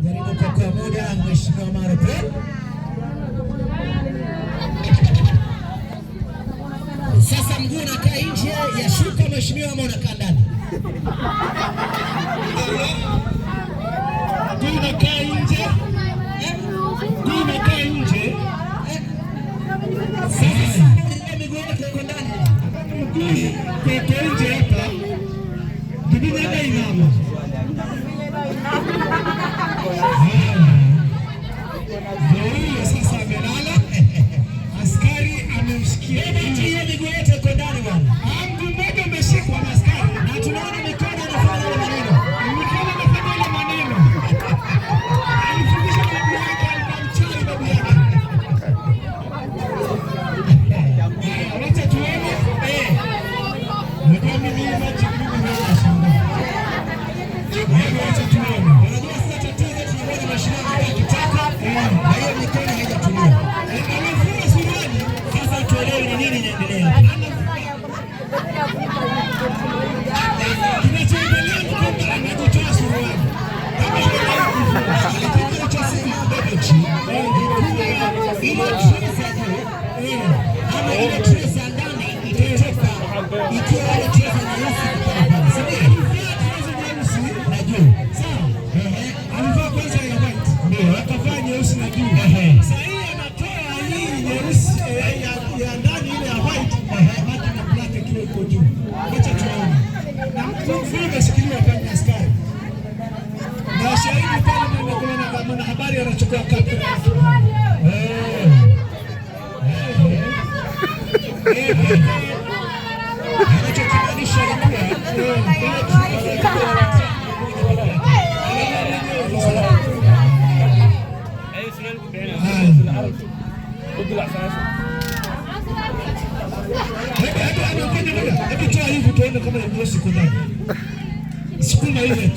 Jaribu kwa muda Mheshimiwa Maro. Sasa mguu unakaa nje ya shuka Mheshimiwa, ama unakaa ndani? Mguu unakaa nje. Mguu unakaa nje. Sasa miguu yako iko ndani. Mguu kwa nje hapa. Bibi nenda inama. Sasa amelala. Askari amemshikia. Hiyo miguu yote iko ndani bwana. Mguu mmoja umeshikwa na askari. Na tunaona mikono inafanya ile maneno. Mikono inafanya ile maneno. Alifundisha babu yake, alimchali babu yake. Wacha tuone. Ndio mimi macho mimi na shamba. Wacha tuone. Unajua sasa tatizo tunaona mashindano ya kitaka. Na hiyo mikono haijatulia. Anafunga suruali. Sasa tuelewe ni nini inaendelea. Kinachoendelea ni kwamba anajitoa suruali. Kama alikuwa chasini bebechi. Ile tresa ama ile tresa ndani itatoka ikiwa ile tresa nyeusi kwa sababu na juu. Sawa? Alivaa kwanza ya white. Ndio, akavaa nyeusi na juu. Sasa hii anatoa hii nyeusi ya ndani ile ya white. Hata na black kile iko juu. Acha tuone. Na mtu ameshikiliwa kwenye askari. Na shahidi pale kuna habari anachukua kamera. Anachokimaanisha ni hebu toa hivi tuone kama ndio siku ndani. Siku na ile